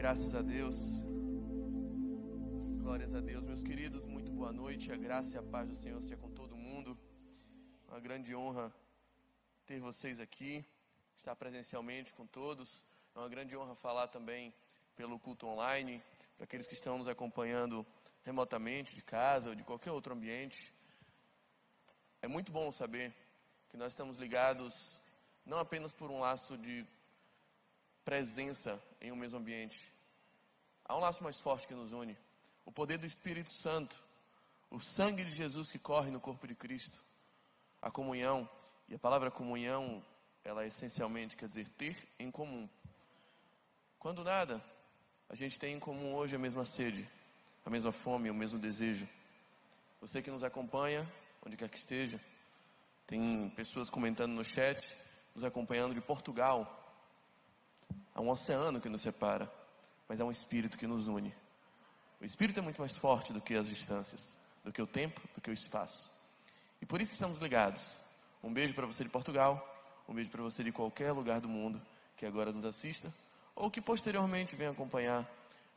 Graças a Deus. Glórias a Deus, meus queridos, muito boa noite. A graça e a paz do Senhor seja com todo mundo. Uma grande honra ter vocês aqui, estar presencialmente com todos. É uma grande honra falar também pelo culto online, para aqueles que estão nos acompanhando remotamente, de casa ou de qualquer outro ambiente. É muito bom saber que nós estamos ligados não apenas por um laço de presença em um mesmo ambiente. Há um laço mais forte que nos une. O poder do Espírito Santo, o sangue de Jesus que corre no corpo de Cristo, a comunhão. E a palavra comunhão, ela essencialmente quer dizer ter em comum. Quando nada, a gente tem em comum hoje a mesma sede, a mesma fome, o mesmo desejo. Você que nos acompanha, onde quer que esteja, tem pessoas comentando no chat, nos acompanhando de Portugal. Há um oceano que nos separa, mas há um Espírito que nos une. O Espírito é muito mais forte do que as distâncias, do que o tempo, do que o espaço. E por isso estamos ligados. Um beijo para você de Portugal, um beijo para você de qualquer lugar do mundo que agora nos assista, ou que posteriormente venha acompanhar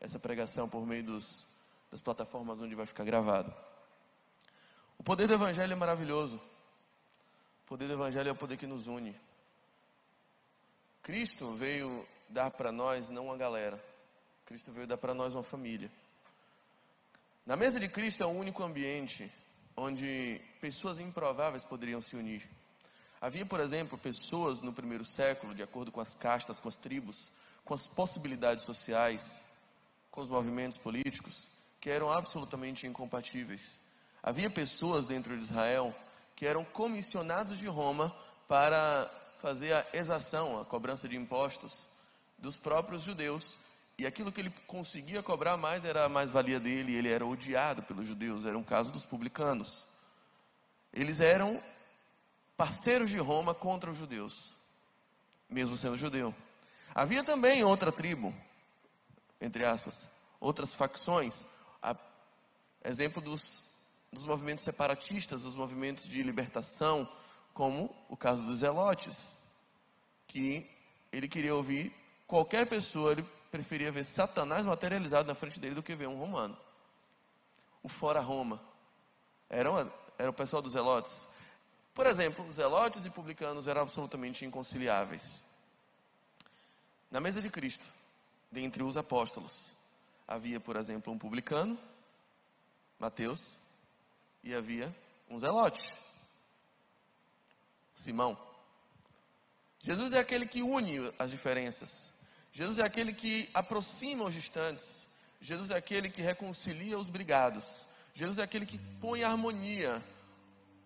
essa pregação por meio das plataformas onde vai ficar gravado. O poder do Evangelho é maravilhoso. O poder do Evangelho é o poder que nos une. Cristo veio dar para nós não uma galera. Cristo veio dar para nós uma família. Na mesa de Cristo é o único ambiente onde pessoas improváveis poderiam se unir. Havia, por exemplo, pessoas no primeiro século, de acordo com as castas, com as tribos, com as possibilidades sociais, com os movimentos políticos, que eram absolutamente incompatíveis. Havia pessoas dentro de Israel que eram comissionados de Roma para fazer a exação, a cobrança de impostos dos próprios judeus. E aquilo que ele conseguia cobrar mais era a mais-valia dele, e ele era odiado pelos judeus. Era um caso dos publicanos. Eles eram parceiros de Roma contra os judeus, mesmo sendo judeu. Havia também outra tribo, entre aspas, outras facções, exemplo dos movimentos separatistas, dos movimentos de libertação, como o caso dos Zelotes, que ele queria ouvir qualquer pessoa, ele preferia ver Satanás materializado na frente dele do que ver um romano. O fora Roma era o pessoal dos Zelotes. Por exemplo, os Zelotes e publicanos eram absolutamente inconciliáveis. Na mesa de Cristo, dentre os apóstolos, havia, por exemplo, um publicano, Mateus, e havia um Zelote, Simão. Jesus é aquele que une as diferenças. Jesus é aquele que aproxima os distantes. Jesus é aquele que reconcilia os brigados. Jesus é aquele que põe harmonia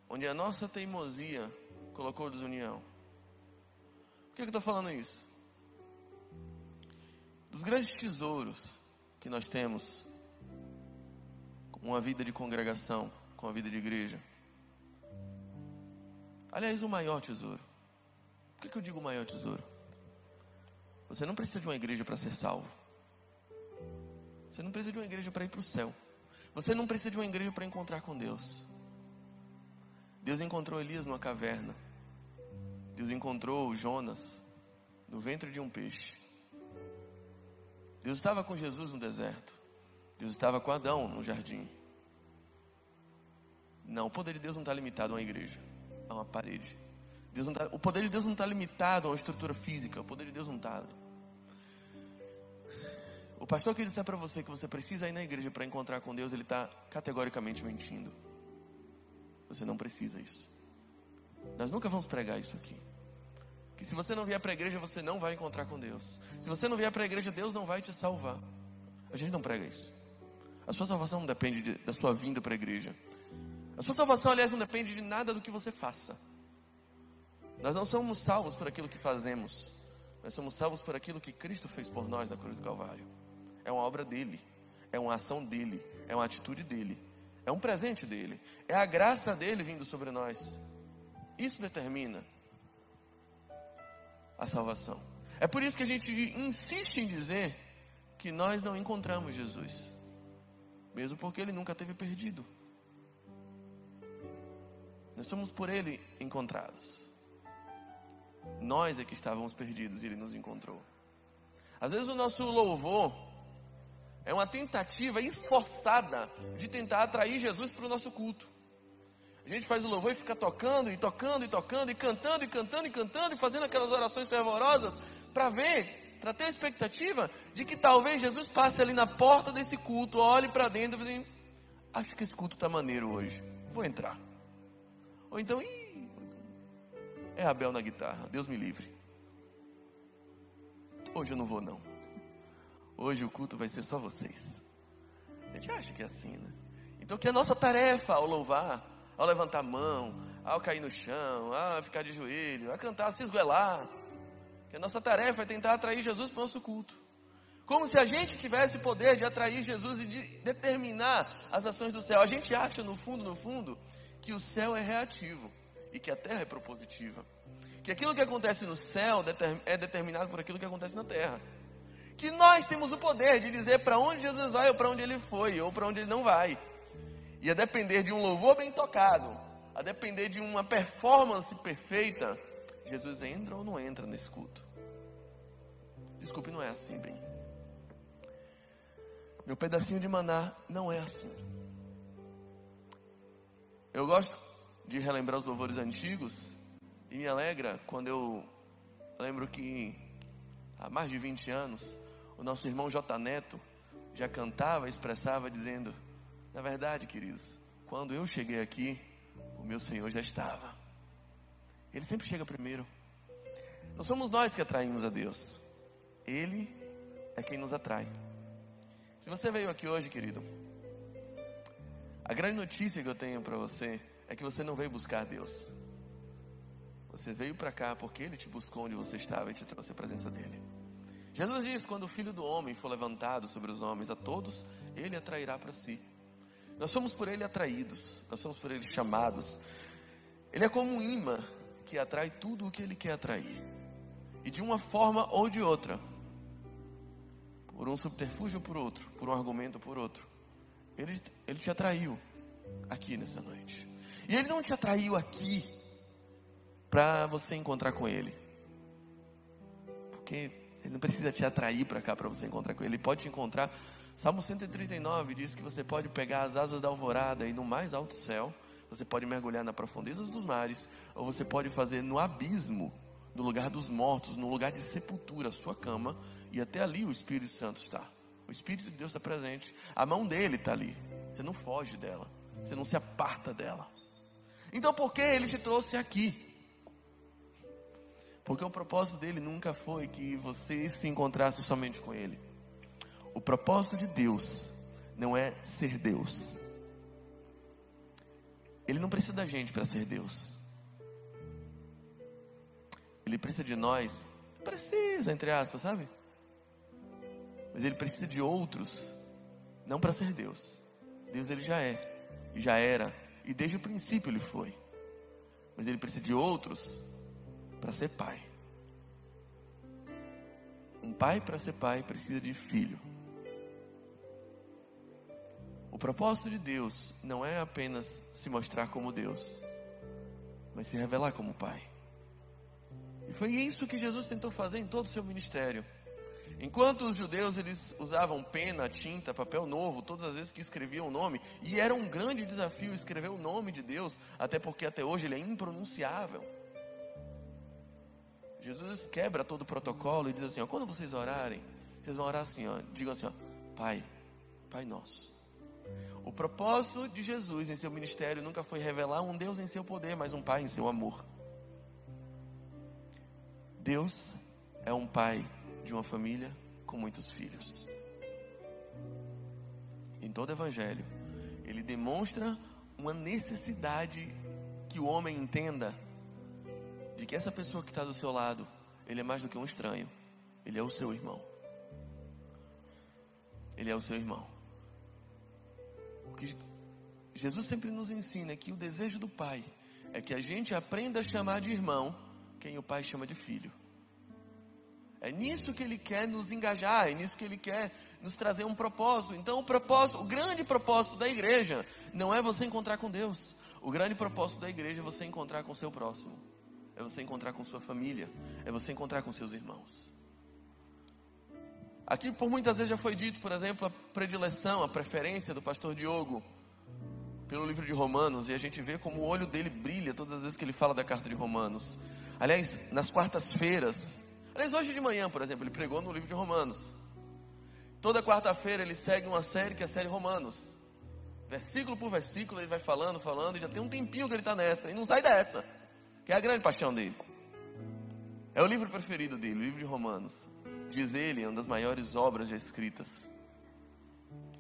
onde a nossa teimosia colocou desunião. Por que eu estou falando isso? Dos grandes tesouros que nós temos com uma vida de congregação, com a vida de igreja. Aliás, o maior tesouro. Por que eu digo o maior tesouro? Você não precisa de uma igreja para ser salvo. Você não precisa de uma igreja para ir para o céu. Você não precisa de uma igreja para encontrar com Deus. Deus encontrou Elias numa caverna. Deus encontrou Jonas no ventre de um peixe. Deus estava com Jesus no deserto. Deus estava com Adão no jardim. Não, o poder de Deus não está limitado a uma igreja, a uma parede. O poder de Deus não está limitado a uma estrutura física. O poder de Deus não está. O pastor que disser para você que você precisa ir na igreja para encontrar com Deus, ele está categoricamente mentindo. Você não precisa isso. Nós nunca vamos pregar isso aqui. Que se você não vier para a igreja, você não vai encontrar com Deus. Se você não vier para a igreja, Deus não vai te salvar. A gente não prega isso. A sua salvação não depende da sua vinda para a igreja. A sua salvação, aliás, não depende de nada do que você faça. Nós não somos salvos por aquilo que fazemos. Nós somos salvos por aquilo que Cristo fez por nós na cruz do Calvário. É uma obra dele. É uma ação dele. É uma atitude dele. É um presente dele. É a graça dele vindo sobre nós. Isso determina a salvação. É por isso que a gente insiste em dizer que nós não encontramos Jesus. Mesmo porque ele nunca esteve perdido. Nós somos por ele encontrados. Nós é que estávamos perdidos e ele nos encontrou. Às vezes o nosso louvor É uma tentativa esforçada de tentar atrair Jesus para o nosso culto. A gente faz o louvor e fica tocando, e tocando, e tocando, e cantando, e cantando, e cantando, e fazendo aquelas orações fervorosas, para ter a expectativa de que talvez Jesus passe ali na porta desse culto, olhe para dentro e diga assim, acho que esse culto está maneiro hoje, vou entrar. Ou então, é Abel na guitarra, Deus me livre. Hoje eu não vou não. Hoje o culto vai ser só vocês. A gente acha que é assim, né? Então que a nossa tarefa ao louvar, ao levantar a mão, ao cair no chão, a ficar de joelho, a cantar, a se esguelar, que a nossa tarefa é tentar atrair Jesus para o nosso culto. Como se a gente tivesse poder de atrair Jesus e de determinar as ações do céu. A gente acha no fundo, que o céu é reativo e que a terra é propositiva. Que aquilo que acontece no céu é determinado por aquilo que acontece na terra. Que nós temos o poder de dizer para onde Jesus vai ou para onde ele foi ou para onde ele não vai. E a depender de um louvor bem tocado, a depender de uma performance perfeita, Jesus entra ou não entra nesse culto. Desculpe, não é assim, bem. Meu pedacinho de maná não é assim. Eu gosto de relembrar os louvores antigos e me alegra quando eu lembro que há mais de 20 anos o nosso irmão J. Neto já cantava e expressava dizendo, na verdade, queridos, quando eu cheguei aqui, o meu Senhor já estava. Ele sempre chega primeiro. Não somos nós que atraímos a Deus. Ele é quem nos atrai. Se você veio aqui hoje, querido, a grande notícia que eu tenho para você é que você não veio buscar Deus. Você veio para cá porque Ele te buscou onde você estava e te trouxe a presença dEle. Jesus diz, quando o Filho do Homem for levantado sobre os homens, a todos Ele atrairá para si. Nós somos por Ele atraídos, nós somos por Ele chamados. Ele é como um imã que atrai tudo o que Ele quer atrair. E de uma forma ou de outra, por um subterfúgio ou por outro, por um argumento ou por outro, Ele te atraiu aqui nessa noite. E Ele não te atraiu aqui para você encontrar com Ele. Porque Ele não precisa te atrair para cá para você encontrar com Ele. Ele pode te encontrar. Salmo 139 diz que você pode pegar as asas da alvorada e no mais alto céu. Você pode mergulhar nas profundezas dos mares. Ou você pode fazer no abismo, no lugar dos mortos, no lugar de sepultura, a sua cama. E até ali o Espírito Santo está. O Espírito de Deus está presente. A mão dele está ali. Você não foge dela. Você não se aparta dela. Então por que Ele te trouxe aqui? Porque o propósito dele nunca foi que você se encontrasse somente com Ele. O propósito de Deus não é ser Deus. Ele não precisa da gente para ser Deus. Ele precisa de nós. Precisa, entre aspas, sabe? Mas Ele precisa de outros, não para ser Deus. Deus Ele já é, e já era, e desde o princípio Ele foi. Mas Ele precisa de outros para ser pai. Um pai para ser pai precisa de filho. O propósito de Deus não é apenas se mostrar como Deus, mas se revelar como pai. E foi isso que Jesus tentou fazer em todo o seu ministério. Enquanto os judeus eles usavam pena, tinta, papel novo, todas as vezes que escreviam o nome, e era um grande desafio escrever o nome de Deus, até porque até hoje ele é impronunciável. Jesus quebra todo o protocolo e diz assim, ó, quando vocês orarem, vocês vão orar assim, ó, digam assim, ó, Pai, Pai nosso. O propósito de Jesus em seu ministério nunca foi revelar um Deus em seu poder, mas um Pai em seu amor. Deus é um pai de uma família com muitos filhos. Em todo evangelho, ele demonstra uma necessidade que o homem entenda de que essa pessoa que está do seu lado, ele é mais do que um estranho. Ele é o seu irmão. Ele é o seu irmão. O que Jesus sempre nos ensina é que o desejo do Pai é que a gente aprenda a chamar de irmão quem o Pai chama de filho. É nisso que Ele quer nos engajar, é nisso que Ele quer nos trazer um propósito. Então o grande propósito da igreja não é você encontrar com Deus. O grande propósito da igreja é você encontrar com o seu próximo. É você encontrar com sua família. É você encontrar com seus irmãos. Aqui por muitas vezes já foi dito, por exemplo, a predileção, a preferência do pastor Diogo pelo livro de Romanos, e a gente vê como o olho dele brilha todas as vezes que ele fala da carta de Romanos. Aliás, nas quartas-feiras, hoje de manhã, por exemplo, ele pregou no livro de Romanos. Toda quarta-feira ele segue uma série que é a série Romanos. Versículo por versículo ele vai falando, e já tem um tempinho que ele está nessa, e não sai dessa, que é a grande paixão dele. É o livro preferido dele, o livro de Romanos. Diz ele, é uma das maiores obras já escritas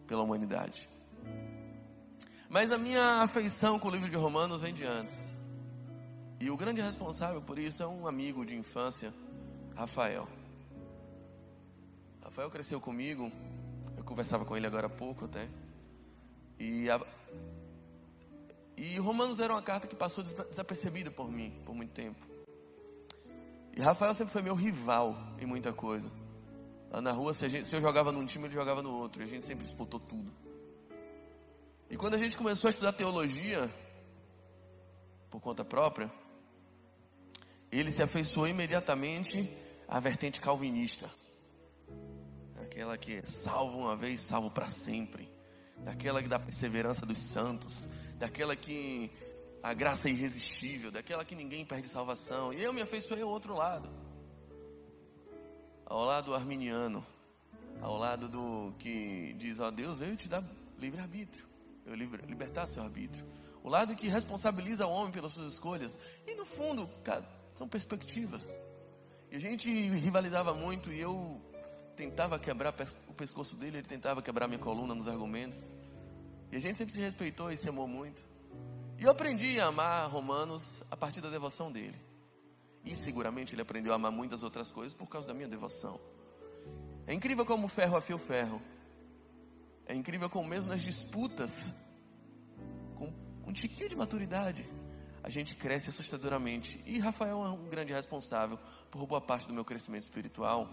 pela humanidade. Mas a minha afeição com o livro de Romanos vem de antes. E o grande responsável por isso é um amigo de infância, Rafael. Rafael cresceu comigo, eu conversava com ele agora há pouco até. E Romanos era uma carta que passou desapercebida por mim, por muito tempo. E Rafael sempre foi meu rival em muita coisa. Lá na rua, se eu jogava num time, ele jogava no outro. E a gente sempre disputou tudo. E quando a gente começou a estudar teologia, por conta própria, ele se afeiçoou imediatamente à vertente calvinista. Aquela que é salvo uma vez, salvo para sempre. Daquela que dá perseverança dos santos. Daquela que a graça é irresistível. Daquela que ninguém perde salvação. E eu me afeiçoei ao outro lado. Ao lado arminiano. Ao lado do que diz, ó, Deus veio te dar livre-arbítrio. Libertar seu arbítrio. O lado que responsabiliza o homem pelas suas escolhas. E no fundo, cara, são perspectivas. E a gente rivalizava muito e eu tentava quebrar o pescoço dele, ele tentava quebrar minha coluna nos argumentos. E a gente sempre se respeitou e se amou muito. E eu aprendi a amar Romanos a partir da devoção dele. E seguramente ele aprendeu a amar muitas outras coisas por causa da minha devoção. É incrível como o ferro afia o ferro. É incrível como mesmo nas disputas, com um tiquinho de maturidade, a gente cresce assustadoramente. E Rafael é um grande responsável por boa parte do meu crescimento espiritual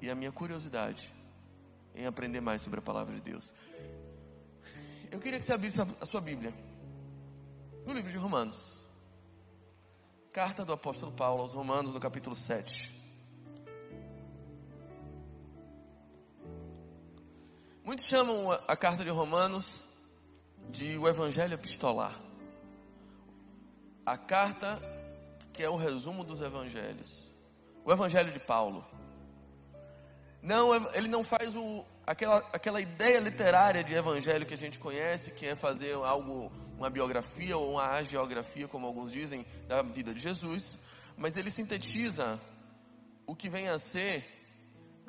e a minha curiosidade em aprender mais sobre a palavra de Deus. Eu queria que você abrisse a sua Bíblia no livro de Romanos. Carta do apóstolo Paulo aos Romanos, no capítulo 7. Muitos chamam a carta de Romanos de o Evangelho Epistolar. A carta que é o resumo dos Evangelhos. O Evangelho de Paulo. Não, ele não faz aquela ideia literária de Evangelho que a gente conhece, que é fazer algo, uma biografia ou uma hagiografia, como alguns dizem, da vida de Jesus. Mas ele sintetiza o que vem a ser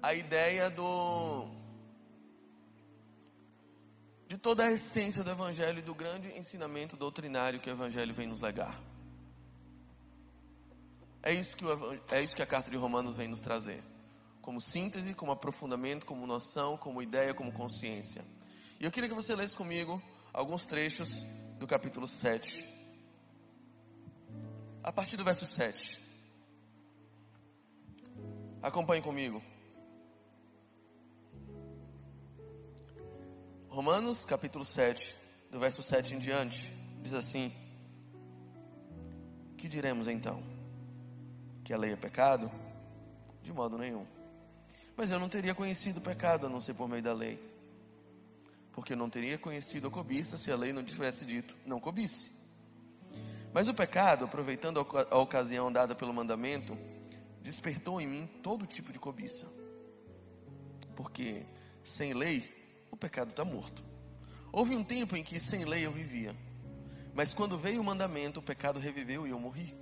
a ideia de toda a essência do Evangelho e do grande ensinamento doutrinário que o Evangelho vem nos legar. É isso que a carta de Romanos vem nos trazer. Como síntese, como aprofundamento, como noção, como ideia, como consciência. E eu queria que você lesse comigo alguns trechos do capítulo 7. A partir do verso 7. Acompanhe comigo. Romanos, capítulo 7, do verso 7 em diante, diz assim: que diremos então? Que a lei é pecado? De modo nenhum. Mas eu não teria conhecido o pecado a não ser por meio da lei. Porque eu não teria conhecido a cobiça se a lei não tivesse dito, não cobice. Mas o pecado, aproveitando a ocasião dada pelo mandamento, despertou em mim todo tipo de cobiça. Porque sem lei, o pecado está morto. Houve um tempo em que sem lei eu vivia. Mas quando veio o mandamento, o pecado reviveu e eu morri.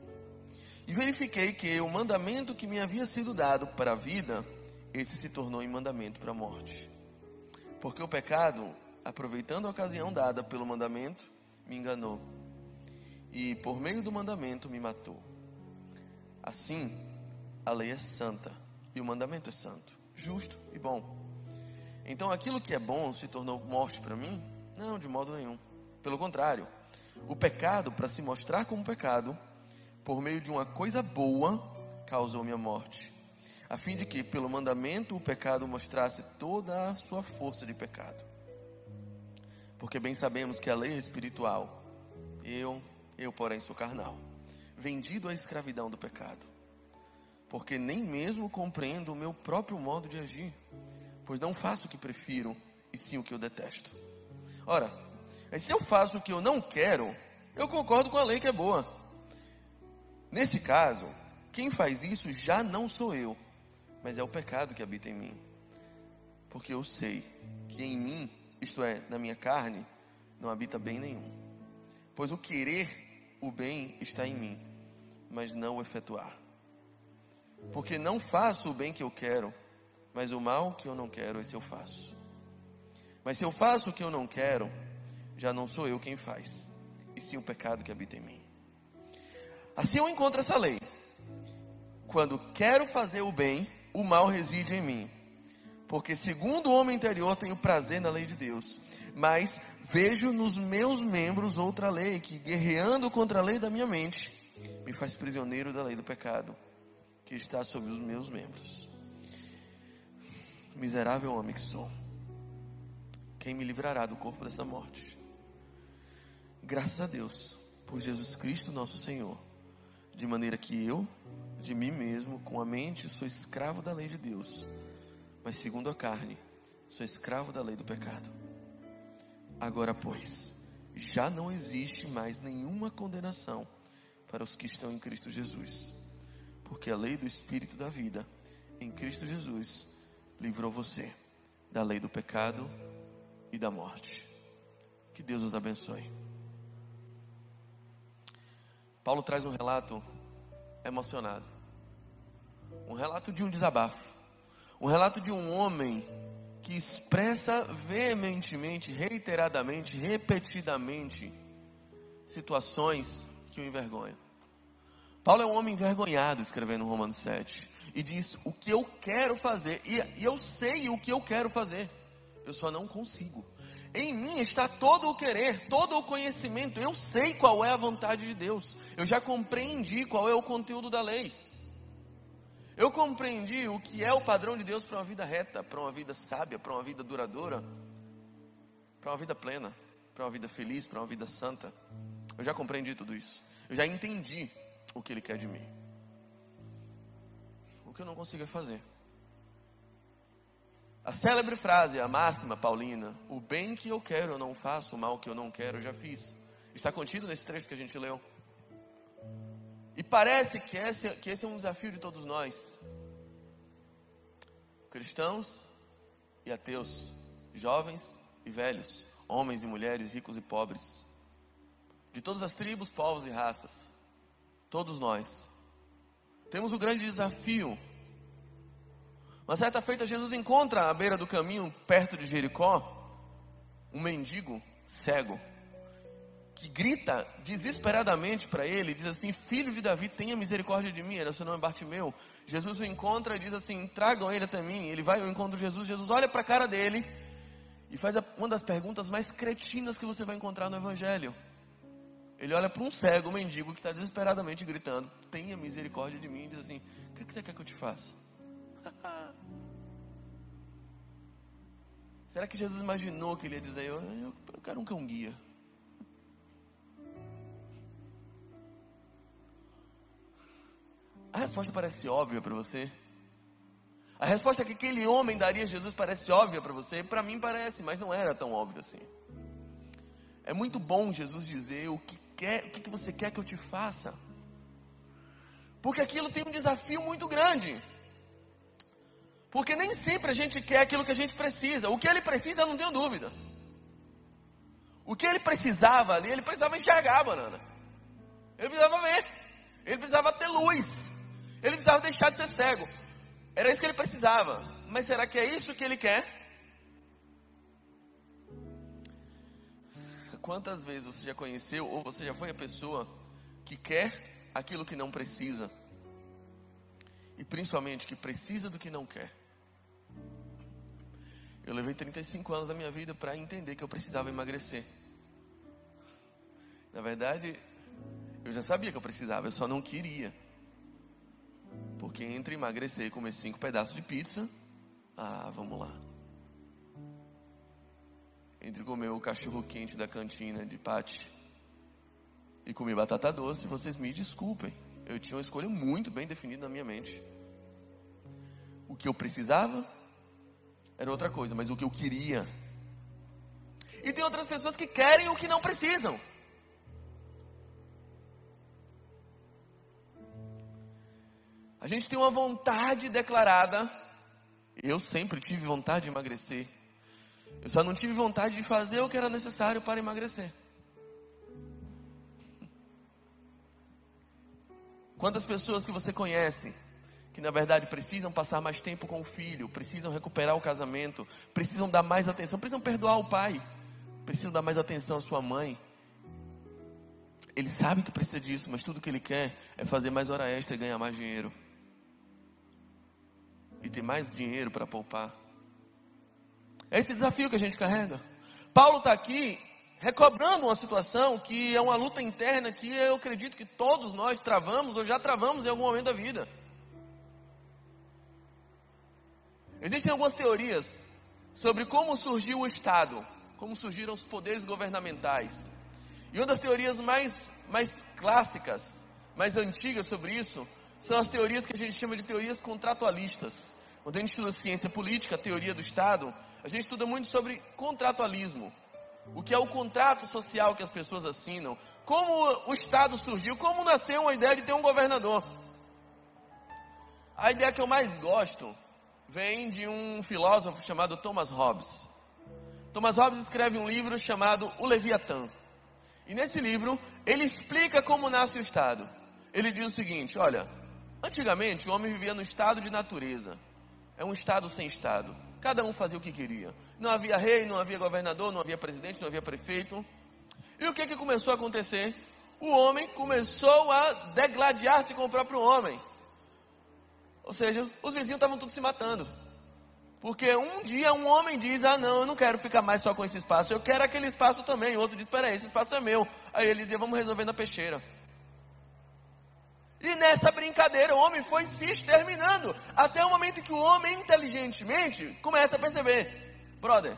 E verifiquei que o mandamento que me havia sido dado para a vida, esse se tornou em mandamento para a morte. Porque o pecado, aproveitando a ocasião dada pelo mandamento, me enganou. E por meio do mandamento me matou. Assim, a lei é santa e o mandamento é santo, justo e bom. Então aquilo que é bom se tornou morte para mim? Não, de modo nenhum. Pelo contrário, o pecado, para se mostrar como pecado, por meio de uma coisa boa, causou minha morte. A fim de que, pelo mandamento, o pecado mostrasse toda a sua força de pecado. Porque bem sabemos que a lei é espiritual. Eu, porém, sou carnal, vendido à escravidão do pecado. porque nem mesmo compreendo o meu próprio modo de agir, pois não faço o que prefiro, e sim o que eu detesto. Ora, mas se eu faço o que eu não quero, eu concordo com a lei que é boa. Nesse caso, quem faz isso já não sou eu, mas é o pecado que habita em mim. Porque eu sei que em mim, isto é, na minha carne, não habita bem nenhum. Pois o querer o bem está em mim, mas não o efetuar. Porque não faço o bem que eu quero, mas o mal que eu não quero, esse eu faço. Mas se eu faço o que eu não quero, já não sou eu quem faz, e sim o pecado que habita em mim. Assim eu encontro essa lei. Quando quero fazer o bem, o mal reside em mim. Porque segundo o homem interior tenho prazer na lei de Deus. Mas vejo nos meus membros outra lei, que guerreando contra a lei da minha mente, me faz prisioneiro da lei do pecado, que está sobre os meus membros. Miserável homem que sou, quem me livrará do corpo dessa morte? Graças a Deus, por Jesus Cristo nosso Senhor, de maneira que eu, de mim mesmo, com a mente, sou escravo da lei de Deus, mas segundo a carne, sou escravo da lei do pecado. Agora, pois, já não existe mais nenhuma condenação para os que estão em Cristo Jesus, porque a lei do Espírito da vida, em Cristo Jesus, livrou você da lei do pecado e da morte. Que Deus os abençoe. Paulo traz um relato emocionado, um relato de um desabafo, um relato de um homem que expressa veementemente, reiteradamente, repetidamente situações que o envergonham. Paulo é um homem envergonhado, escrevendo em Romanos 7, e diz: o que eu quero fazer, e eu sei o que eu quero fazer, eu só não consigo. Em mim está todo o querer, todo o conhecimento. Eu sei qual é a vontade de Deus. Eu já compreendi qual é o conteúdo da lei. Eu compreendi o que é o padrão de Deus para uma vida reta, para uma vida sábia, para uma vida duradoura, para uma vida plena, para uma vida feliz, para uma vida santa. Eu já compreendi tudo isso. Eu já entendi o que Ele quer de mim. O que eu não consigo é fazer. A célebre frase, a máxima paulina: o bem que eu quero eu não faço, o mal que eu não quero eu já fiz, está contido nesse trecho que a gente leu. E parece que esse é um desafio de todos nós, cristãos e ateus, jovens e velhos, homens e mulheres, ricos e pobres, de todas as tribos, povos e raças. Todos nós temos o grande desafio. Uma certa feita, Jesus encontra à beira do caminho, perto de Jericó, um mendigo cego, que grita desesperadamente para ele, diz assim: filho de Davi, tenha misericórdia de mim. Era o seu nome Bartimeu. Jesus o encontra e diz assim: tragam ele até mim. Ele vai ao encontro de Jesus. Jesus olha para a cara dele e faz uma das perguntas mais cretinas que você vai encontrar no Evangelho. Ele olha para um cego, um mendigo, que está desesperadamente gritando: tenha misericórdia de mim. E diz assim: o que você quer que eu te faça? Será que Jesus imaginou que ele ia dizer: eu quero um cão guia? A resposta parece óbvia para você? A resposta que aquele homem daria a Jesus parece óbvia para você? Para mim parece, mas não era tão óbvio assim. É muito bom Jesus dizer o que você quer que eu te faça, porque aquilo tem um desafio muito grande. Porque nem sempre a gente quer aquilo que a gente precisa. O que ele precisa, eu não tenho dúvida. O que ele precisava ali, ele precisava enxergar a banana. Ele precisava ver. Ele precisava ter luz. Ele precisava deixar de ser cego. Era isso que ele precisava. Mas será que é isso que ele quer? Quantas vezes você já conheceu, ou você já foi a pessoa que quer aquilo que não precisa? E principalmente que precisa do que não quer. Eu levei 35 anos da minha vida para entender que eu precisava emagrecer. Na verdade, eu já sabia que eu precisava, eu só não queria. Porque entre emagrecer e comer 5 pedaços de pizza, vamos lá. Entre comer o cachorro quente da cantina de Pati e comer batata doce, vocês me desculpem. Eu tinha uma escolha muito bem definida na minha mente. O que eu precisava era outra coisa, mas o que eu queria. E tem outras pessoas que querem o que não precisam. A gente tem uma vontade declarada. Eu sempre tive vontade de emagrecer. Eu só não tive vontade de fazer o que era necessário para emagrecer. Quantas pessoas que você conhece, que na verdade precisam passar mais tempo com o filho, precisam recuperar o casamento, precisam dar mais atenção, precisam perdoar o pai, precisam dar mais atenção à sua mãe. Ele sabe que precisa disso, mas tudo que ele quer é fazer mais hora extra e ganhar mais dinheiro. E ter mais dinheiro para poupar. É esse desafio que a gente carrega. Paulo está aqui recobrando uma situação que é uma luta interna que eu acredito que todos nós travamos ou já travamos em algum momento da vida. Existem algumas teorias sobre como surgiu o Estado, como surgiram os poderes governamentais. E uma das teorias mais clássicas, mais antigas sobre isso, são as teorias que a gente chama de teorias contratualistas. Quando a gente estuda ciência política, a teoria do Estado, a gente estuda muito sobre contratualismo. O que é o contrato social que as pessoas assinam. Como o Estado surgiu, como nasceu a ideia de ter um governador. A ideia que eu mais gosto vem de um filósofo chamado Thomas Hobbes. Thomas Hobbes escreve um livro chamado O Leviatã. E nesse livro, ele explica como nasce o Estado. Ele diz o seguinte, olha, antigamente o homem vivia no estado de natureza. É um estado sem Estado. Cada um fazia o que queria. Não havia rei, não havia governador, não havia presidente, não havia prefeito. E o que começou a acontecer? O homem começou a degladiar-se com o próprio homem. Ou seja, os vizinhos estavam todos se matando. Porque um dia um homem diz, não, eu não quero ficar mais só com esse espaço, eu quero aquele espaço também. O outro diz, espera aí, esse espaço é meu. Aí ele dizia, vamos resolver na peixeira. E nessa brincadeira o homem foi se exterminando, até o momento que o homem inteligentemente começa a perceber, brother,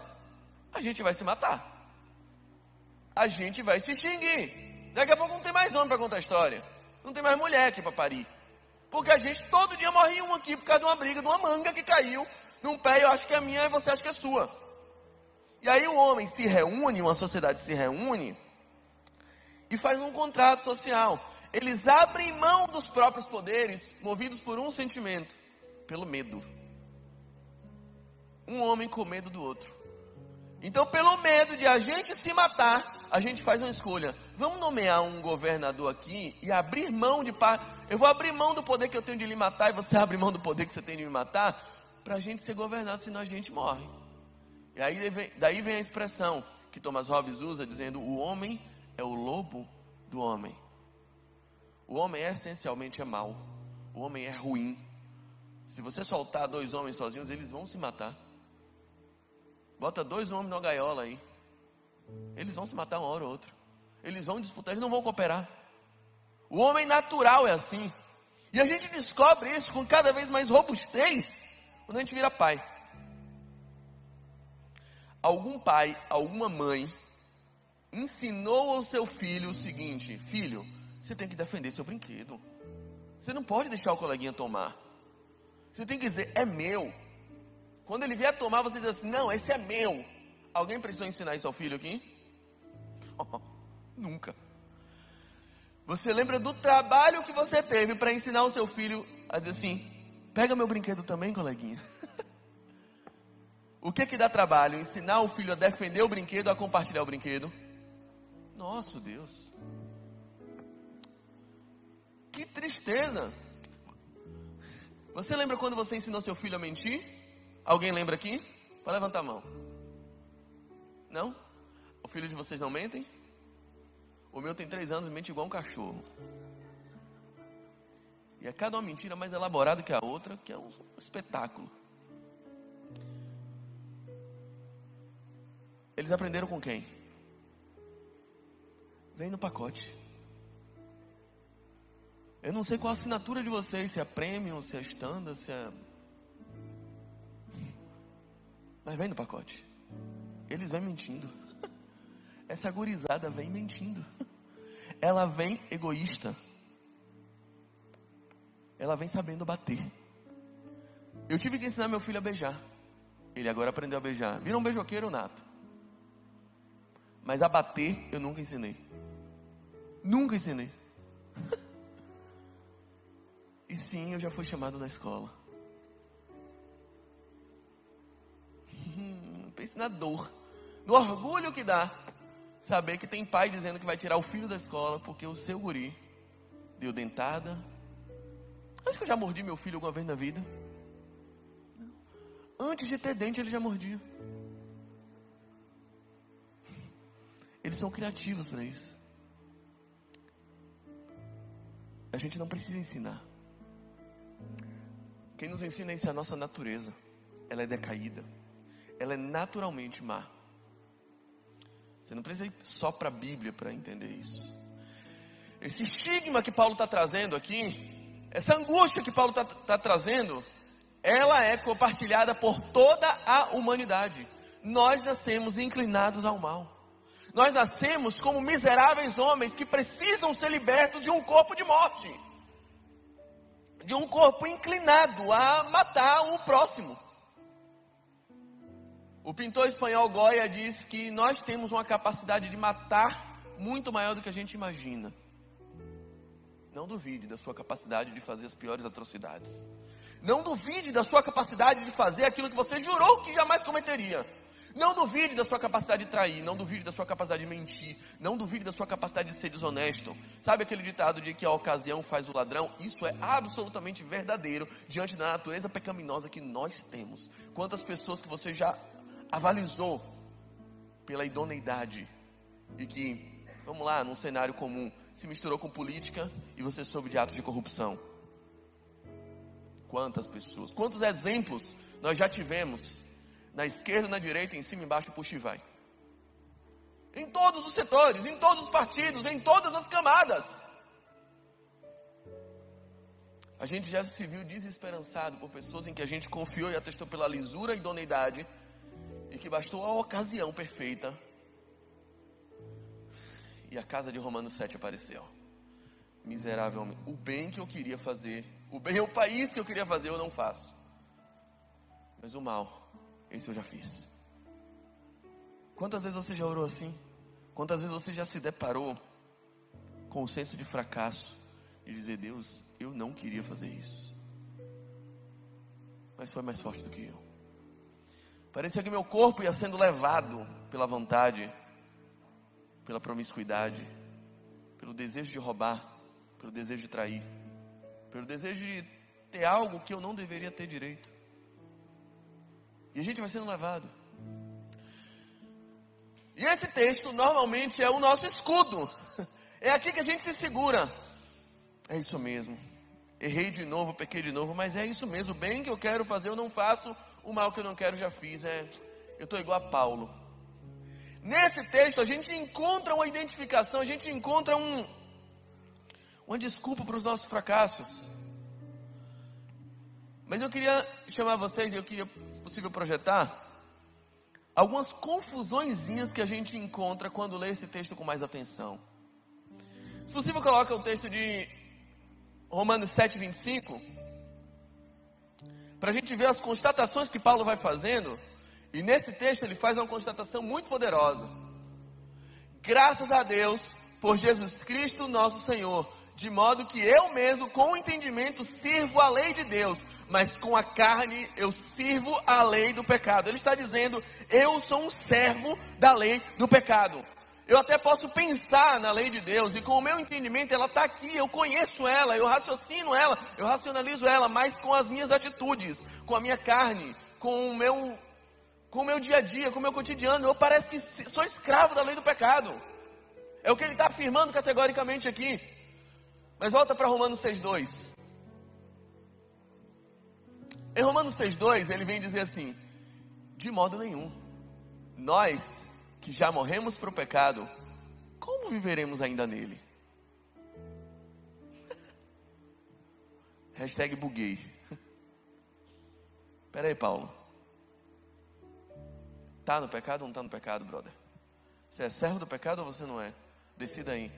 a gente vai se matar, a gente vai se extinguir, daqui a pouco não tem mais homem para contar a história, não tem mais mulher aqui para parir, porque a gente todo dia morre um aqui por causa de uma briga, de uma manga que caiu num pé, eu acho que é minha e você acha que é sua. E aí o homem se reúne, uma sociedade se reúne e faz um contrato social. Eles abrem mão dos próprios poderes, movidos por um sentimento, pelo medo. Um homem com medo do outro. Então, pelo medo de a gente se matar, a gente faz uma escolha. Vamos nomear um governador aqui e abrir mão de parte. Eu vou abrir mão do poder que eu tenho de lhe matar e você abre mão do poder que você tem de me matar, para a gente ser governado, senão a gente morre. E aí daí vem a expressão que Thomas Hobbes usa, dizendo, o homem é o lobo do homem. O homem essencialmente é mau. O homem é ruim. Se você soltar dois homens sozinhos, eles vão se matar. Bota dois homens numa gaiola aí. Eles vão se matar uma hora ou outra. Eles vão disputar, eles não vão cooperar. O homem natural é assim. E a gente descobre isso com cada vez mais robustez quando a gente vira pai. Algum pai, alguma mãe ensinou ao seu filho o seguinte: filho, você tem que defender seu brinquedo. Você não pode deixar o coleguinha tomar. Você tem que dizer, é meu. Quando ele vier tomar, você diz assim, não, esse é meu. Alguém precisou ensinar isso ao filho aqui? Nunca. Você lembra do trabalho que você teve para ensinar o seu filho a dizer assim, pega meu brinquedo também, coleguinha. O que dá trabalho? Ensinar o filho a defender o brinquedo, a compartilhar o brinquedo? Nosso Deus. Que tristeza. Você lembra quando você ensinou seu filho a mentir? Alguém lembra aqui? Pode levantar a mão. Não? O filho de vocês não mentem? O meu tem 3 anos e mente igual um cachorro. E é cada uma mentira mais elaborada que a outra, que é um espetáculo. Eles aprenderam com quem? Vem no pacote. Eu não sei qual a assinatura de vocês, se é premium, se é standard, se é... Mas vem no pacote. Eles vêm mentindo. Essa gurizada vem mentindo. Ela vem egoísta. Ela vem sabendo bater. Eu tive que ensinar meu filho a beijar. Ele agora aprendeu a beijar. Vira um beijoqueiro nato. Mas a bater eu nunca ensinei. Nunca ensinei. E sim, eu já fui chamado na escola. Pense na dor, no orgulho que dá saber que tem pai dizendo que vai tirar o filho da escola porque o seu guri deu dentada. Acho que eu já mordi meu filho alguma vez na vida. Antes de ter dente ele já mordia. Eles são criativos para isso. A gente não precisa ensinar. Quem nos ensina isso é a nossa natureza. Ela é decaída. Ela é naturalmente má. Você não precisa ir só para a Bíblia para entender isso. Esse estigma que Paulo está trazendo aqui, essa angústia que Paulo está trazendo, ela é compartilhada por toda a humanidade. Nós nascemos inclinados ao mal. Nós nascemos como miseráveis homens que precisam ser libertos de um corpo de morte. De um corpo inclinado a matar o próximo. O pintor espanhol Goya diz que nós temos uma capacidade de matar muito maior do que a gente imagina. Não duvide da sua capacidade de fazer as piores atrocidades. Não duvide da sua capacidade de fazer aquilo que você jurou que jamais cometeria. Não duvide da sua capacidade de trair. Não duvide da sua capacidade de mentir. Não duvide da sua capacidade de ser desonesto. Sabe aquele ditado de que a ocasião faz o ladrão? Isso é absolutamente verdadeiro diante da natureza pecaminosa que nós temos. Quantas pessoas que você já avalizou pela idoneidade e que, vamos lá, num cenário comum, se misturou com política e você soube de atos de corrupção. Quantas pessoas, quantos exemplos nós já tivemos na esquerda, na direita, em cima, embaixo, puxa e vai. Em todos os setores, em todos os partidos, em todas as camadas. A gente já se viu desesperançado por pessoas em que a gente confiou e atestou pela lisura e idoneidade e que bastou a ocasião perfeita e a casa de Romanos 7 apareceu. Miserável homem, o bem que eu queria fazer, o bem é o país que eu queria fazer, eu não faço. Mas o mal, esse eu já fiz. Quantas vezes você já orou assim? Quantas vezes você já se deparou com o senso de fracasso e dizer: Deus, eu não queria fazer isso, mas foi mais forte do que eu. Parecia que meu corpo ia sendo levado pela vontade, pela promiscuidade, pelo desejo de roubar, pelo desejo de trair, pelo desejo de ter algo que eu não deveria ter direito. E a gente vai sendo levado. E esse texto normalmente é o nosso escudo. É aqui que a gente se segura. É isso mesmo. Errei de novo, pequei de novo, mas é isso mesmo. O bem que eu quero fazer eu não faço, o mal que eu não quero já fiz. Eu estou igual a Paulo. Nesse texto a gente encontra uma identificação, a gente encontra uma desculpa para os nossos fracassos. Mas eu queria chamar vocês, eu queria, se possível, projetar algumas confusõezinhas que a gente encontra quando lê esse texto com mais atenção. Se possível, coloca o texto de Romanos 7:25, para a gente ver as constatações que Paulo vai fazendo. E nesse texto ele faz uma constatação muito poderosa. Graças a Deus por Jesus Cristo nosso Senhor, de modo que eu mesmo com o entendimento sirvo a lei de Deus, mas com a carne eu sirvo a lei do pecado. Ele está dizendo: eu sou um servo da lei do pecado. Eu até posso pensar na lei de Deus, e com o meu entendimento ela está aqui, eu conheço ela, eu raciocino ela, eu racionalizo ela, mas com as minhas atitudes, com a minha carne, com o meu dia a dia, com o meu cotidiano, eu parece que sou escravo da lei do pecado. É o que ele está afirmando categoricamente aqui. Mas volta para Romanos 6:2. Em Romanos 6:2 ele vem dizer assim: de modo nenhum, nós que já morremos para o pecado, como viveremos ainda nele? Hashtag buguei. Pera aí, Paulo. Tá no pecado ou não tá no pecado, brother? Você é servo do pecado ou você não é? Decida aí.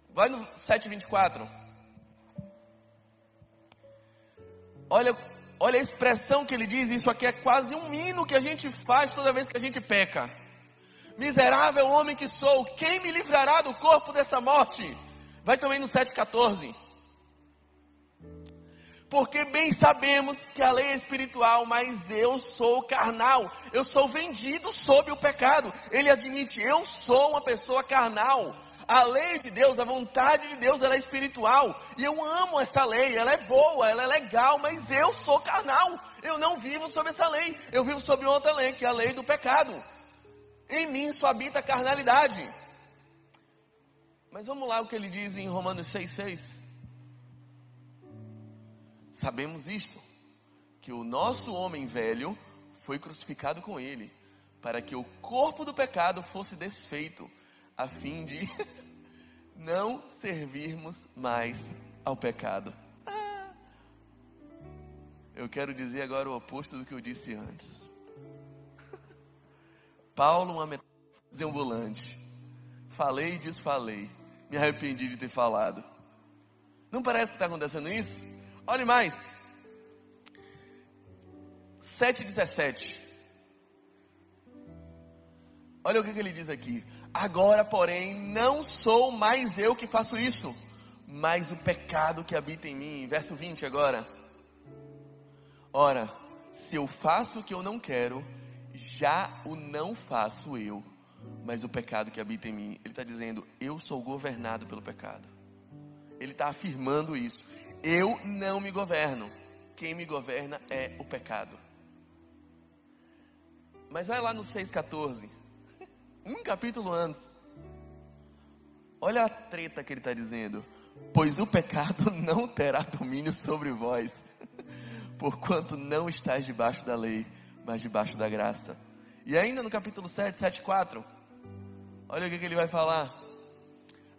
Vai no 7:24. Olha a expressão que ele diz. Isso aqui é quase um hino que a gente faz toda vez que a gente peca. Miserável homem que sou, quem me livrará do corpo dessa morte? Vai também no 7,14. Porque bem sabemos que a lei é espiritual, mas eu sou carnal. Eu sou vendido sob o pecado. Ele admite, eu sou uma pessoa carnal. A lei de Deus, a vontade de Deus, ela é espiritual. E eu amo essa lei, ela é boa, ela é legal, mas eu sou carnal. Eu não vivo sob essa lei. Eu vivo sob outra lei, que é a lei do pecado. Em mim só habita a carnalidade. Mas vamos lá o que ele diz em Romanos 6,6. Sabemos isto, que o nosso homem velho foi crucificado com ele, para que o corpo do pecado fosse desfeito, a fim de não servirmos mais ao pecado. Eu quero dizer agora o oposto do que eu disse antes. Paulo, uma metáfora ambulante. Falei e desfalei. Me arrependi de ter falado. Não parece que está acontecendo isso? Olhe mais, 7,17. Olha o que ele diz aqui. Agora, porém, não sou mais eu que faço isso, mas o pecado que habita em mim. Verso 20 agora. Ora, se eu faço o que eu não quero, já o não faço eu, mas o pecado que habita em mim. Ele está dizendo, eu sou governado pelo pecado. Ele está afirmando isso. Eu não me governo. Quem me governa é o pecado. Mas vai lá no 6,14. Um capítulo antes. Olha a treta que ele está dizendo. Pois o pecado não terá domínio sobre vós, porquanto não estáis debaixo da lei, mas debaixo da graça. E ainda no capítulo 7, 7,4. Olha o que ele vai falar.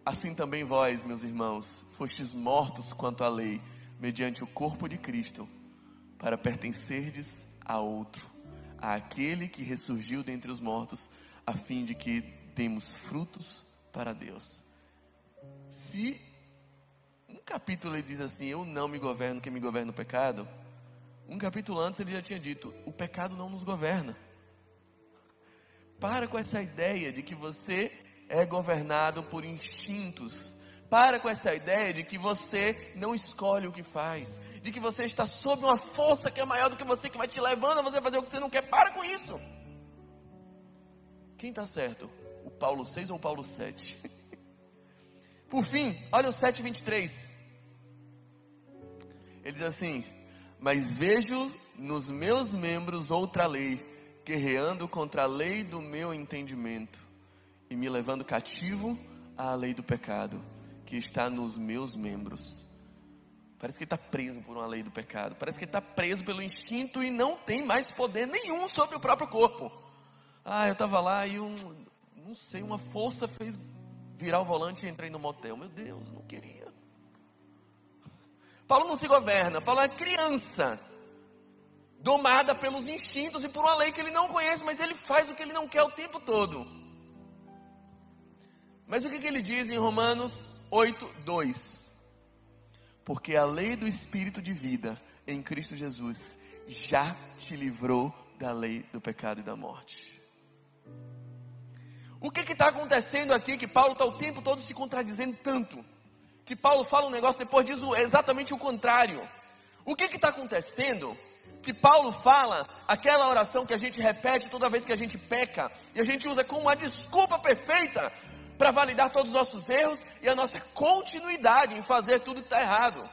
Assim também vós, meus irmãos, fostes mortos quanto à lei, mediante o corpo de Cristo, para pertencerdes a outro, àquele que ressurgiu dentre os mortos, a fim de que demos frutos para Deus. Se um capítulo ele diz assim, eu não me governo, quem me governa é o pecado. Um capítulo antes ele já tinha dito, o pecado não nos governa. Para com essa ideia de que você é governado por instintos. Para com essa ideia de que você não escolhe o que faz. De que você está sob uma força que é maior do que você, que vai te levando a você fazer o que você não quer. Para com isso. Quem está certo? O Paulo 6 ou o Paulo 7? Por fim, olha o 7,23. Ele diz assim, mas vejo nos meus membros outra lei, guerreando contra a lei do meu entendimento e me levando cativo à lei do pecado, que está nos meus membros. Parece que ele está preso por uma lei do pecado. Parece que ele está preso pelo instinto e não tem mais poder nenhum sobre o próprio corpo. Eu estava lá e não sei, uma força fez virar o volante e entrei no motel. Meu Deus, não queria. Paulo não se governa. Paulo é criança, domada pelos instintos e por uma lei que ele não conhece, mas ele faz o que ele não quer o tempo todo. Mas o que ele diz em Romanos 8:2? Porque a lei do Espírito de vida em Cristo Jesus já te livrou da lei do pecado e da morte. O que está acontecendo aqui que Paulo está o tempo todo se contradizendo tanto? Que Paulo fala um negócio, depois diz exatamente o contrário. O que está acontecendo? Que Paulo fala aquela oração que a gente repete toda vez que a gente peca, e a gente usa como uma desculpa perfeita para validar todos os nossos erros e a nossa continuidade em fazer tudo que está errado.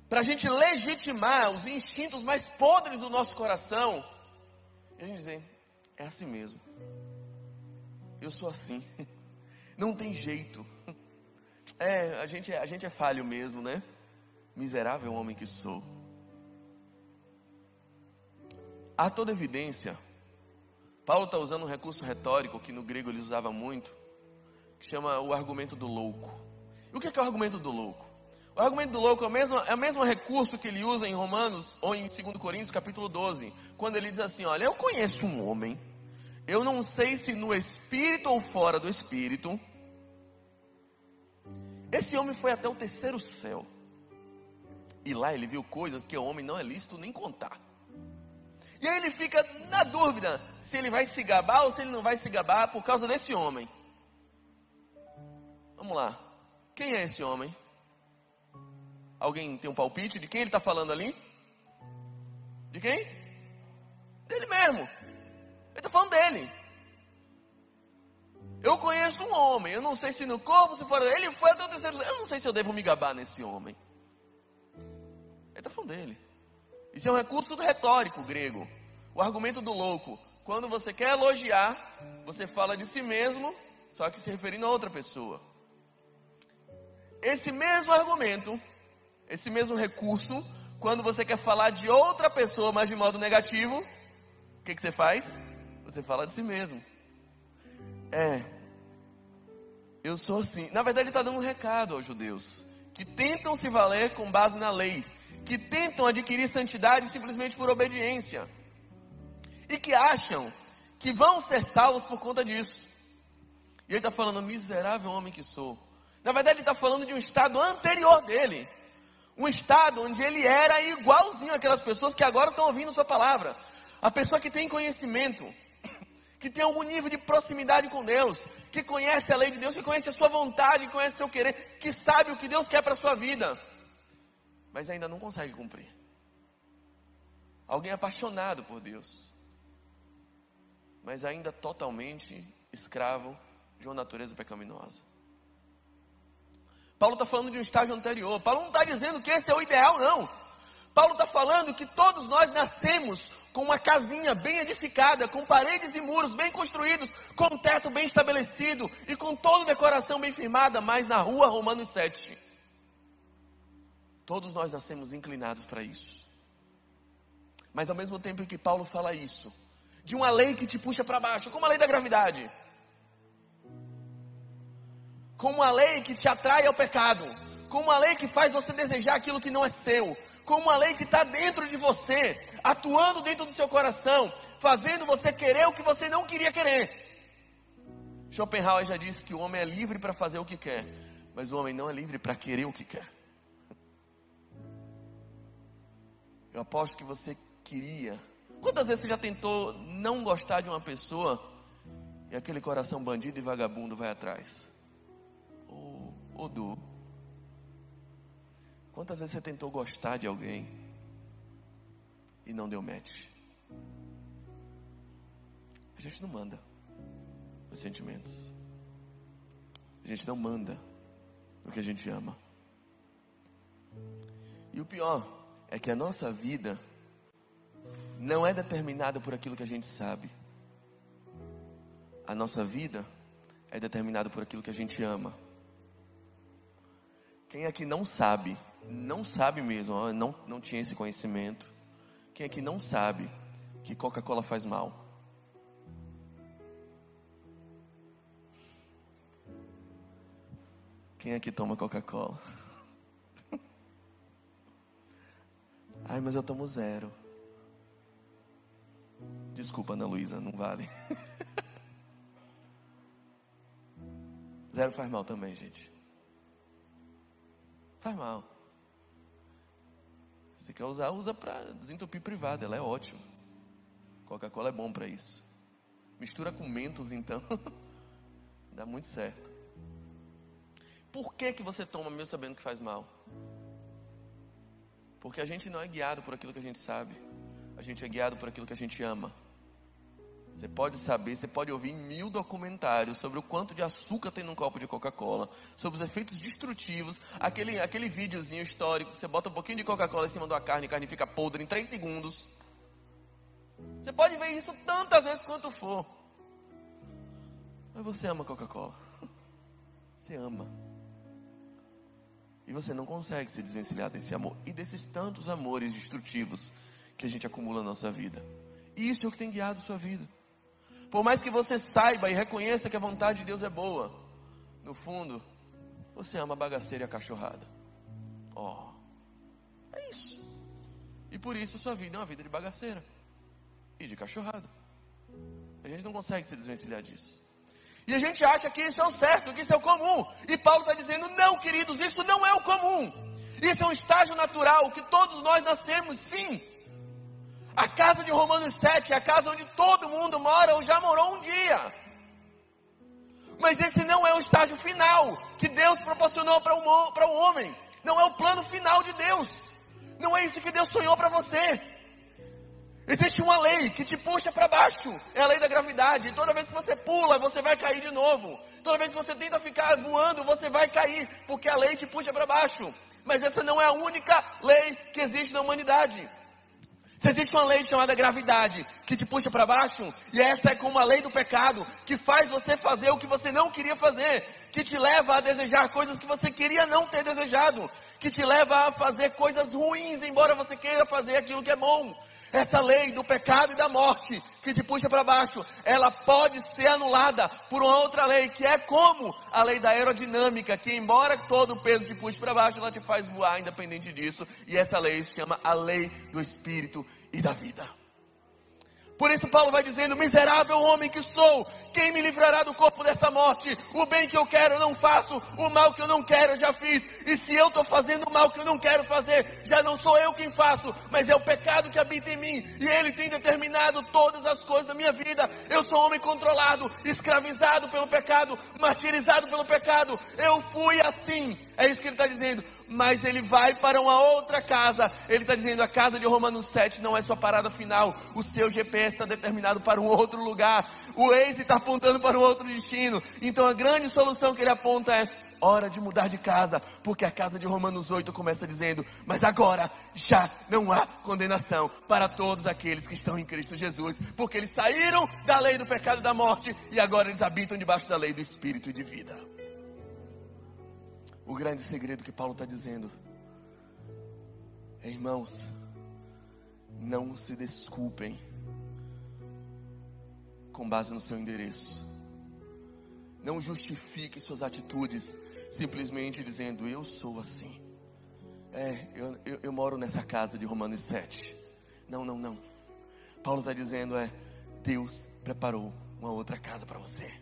Para a gente legitimar os instintos mais podres do nosso coração. E a gente dizer, é assim mesmo. Eu sou assim. Não tem jeito. A gente é falho mesmo, né? Miserável homem que sou. Há toda evidência. Paulo está usando um recurso retórico que no grego ele usava muito, que chama o argumento do louco. E o que é o argumento do louco? O argumento do louco é o mesmo recurso que ele usa em Romanos ou em 2 Coríntios capítulo 12, quando ele diz assim, olha, eu conheço um homem, eu não sei se no espírito ou fora do espírito, esse homem foi até o terceiro céu. E lá ele viu coisas que ao homem não é lícito nem contar. E aí ele fica na dúvida se ele vai se gabar ou se ele não vai se gabar por causa desse homem. Vamos lá. Quem é esse homem? Alguém tem um palpite de quem ele está falando ali? De quem? Dele mesmo. Ele está falando dele. Eu conheço um homem, eu não sei se no corpo, se fora. Ele foi até o terceiro. Eu não sei se eu devo me gabar nesse homem. Ele está falando dele. Isso é um recurso retórico grego. O argumento do louco. Quando você quer elogiar, você fala de si mesmo, só que se referindo a outra pessoa. Esse mesmo argumento, esse mesmo recurso, quando você quer falar de outra pessoa, mas de modo negativo, o que você faz? Você fala de si mesmo. Eu sou assim. Na verdade ele está dando um recado aos judeus, que tentam se valer com base na lei, que tentam adquirir santidade simplesmente por obediência, e que acham que vão ser salvos por conta disso. E ele está falando, miserável homem que sou. Na verdade ele está falando de um estado anterior dele, um estado onde ele era igualzinho àquelas pessoas que agora estão ouvindo sua palavra. A pessoa que tem conhecimento, que tem algum nível de proximidade com Deus, que conhece a lei de Deus, que conhece a sua vontade, que conhece o seu querer, que sabe o que Deus quer para a sua vida, mas ainda não consegue cumprir. Alguém apaixonado por Deus, mas ainda totalmente escravo de uma natureza pecaminosa. Paulo está falando de um estágio anterior. Paulo não está dizendo que esse é o ideal, não. Paulo está falando que todos nós nascemos com uma casinha bem edificada, com paredes e muros bem construídos, com um teto bem estabelecido e com toda decoração bem firmada, mas na rua Romanos 7. Todos nós nascemos inclinados para isso. Mas ao mesmo tempo que Paulo fala isso, de uma lei que te puxa para baixo, como a lei da gravidade, com uma lei que te atrai ao pecado, com uma lei que faz você desejar aquilo que não é seu, com uma lei que está dentro de você, atuando dentro do seu coração, fazendo você querer o que você não queria querer. Schopenhauer já disse que o homem é livre para fazer o que quer, mas o homem não é livre para querer o que quer. Eu aposto que você queria. Quantas vezes você já tentou não gostar de uma pessoa e aquele coração bandido e vagabundo vai atrás? Quantas vezes você tentou gostar de alguém e não deu match? A gente não manda os sentimentos. A gente não manda o que a gente ama. E o pior é que a nossa vida não é determinada por aquilo que a gente sabe. A nossa vida é determinada por aquilo que a gente ama. Quem aqui não sabe mesmo, não tinha esse conhecimento. Quem aqui não sabe que Coca-Cola faz mal? Quem aqui toma Coca-Cola? Ai, mas eu tomo 0. Desculpa, Ana Luísa, não vale. 0 faz mal também, gente. Faz mal. Se quer usar, usa para desentupir privado, ela é ótima. Coca-Cola é bom para isso. Mistura com Mentos então, dá muito certo. Por que você toma mesmo sabendo que faz mal? Porque a gente não é guiado por aquilo que a gente sabe. A gente é guiado por aquilo que a gente ama. Você pode saber, você pode ouvir 1000 documentários sobre o quanto de açúcar tem num copo de Coca-Cola, sobre os efeitos destrutivos, aquele videozinho histórico, você bota um pouquinho de Coca-Cola em cima de uma carne, a carne fica podre em 3 segundos. Você pode ver isso tantas vezes quanto for. Mas você ama Coca-Cola. Você ama. E você não consegue se desvencilhar desse amor e desses tantos amores destrutivos que a gente acumula na nossa vida. E isso é o que tem guiado a sua vida. Por mais que você saiba e reconheça que a vontade de Deus é boa, no fundo, você ama a bagaceira e a cachorrada. É isso. E por isso sua vida é uma vida de bagaceira e de cachorrada. A gente não consegue se desvencilhar disso. E a gente acha que isso é o certo, que isso é o comum. E Paulo está dizendo, não, queridos, isso não é o comum. Isso é um estágio natural que todos nós nascemos, sim. A casa de Romanos 7 é a casa onde todo mundo mora ou já morou um dia. Mas esse não é o estágio final que Deus proporcionou para o homem. Não é o plano final de Deus. Não é isso que Deus sonhou para você. Existe uma lei que te puxa para baixo. É a lei da gravidade. E toda vez que você pula, você vai cair de novo. Toda vez que você tenta ficar voando, você vai cair. Porque a lei te puxa para baixo. Mas essa não é a única lei que existe na humanidade. Se existe uma lei chamada gravidade, que te puxa para baixo, e essa é como a lei do pecado, que faz você fazer o que você não queria fazer, que te leva a desejar coisas que você queria não ter desejado, que te leva a fazer coisas ruins, embora você queira fazer aquilo que é bom. Essa lei do pecado e da morte, que te puxa para baixo, ela pode ser anulada por uma outra lei, que é como a lei da aerodinâmica, que embora todo o peso te puxe para baixo, ela te faz voar independente disso, e essa lei se chama a lei do Espírito e da vida. Por isso Paulo vai dizendo: miserável homem que sou, quem me livrará do corpo dessa morte? O bem que eu quero eu não faço, o mal que eu não quero eu já fiz. E se eu estou fazendo o mal que eu não quero fazer, já não sou eu quem faço, mas é o pecado que habita em mim. E ele tem determinado todas as coisas da minha vida. Eu sou um homem controlado, escravizado pelo pecado, martirizado pelo pecado. Eu fui assim. É isso que ele está dizendo. Mas ele vai para uma outra casa. Ele está dizendo: a casa de Romanos 7 não é sua parada final. O seu GPS está determinado para um outro lugar. O Waze está apontando para um outro destino. Então a grande solução que ele aponta é: hora de mudar de casa. Porque a casa de Romanos 8 começa dizendo: mas agora já não há condenação para todos aqueles que estão em Cristo Jesus. Porque eles saíram da lei do pecado e da morte, e agora eles habitam debaixo da lei do Espírito e de vida. O grande segredo que Paulo está dizendo é: irmãos, não se desculpem com base no seu endereço. Não justifique suas atitudes simplesmente dizendo: eu sou assim. Eu moro nessa casa de Romanos 7. Não. Paulo está dizendo: Deus preparou uma outra casa para você.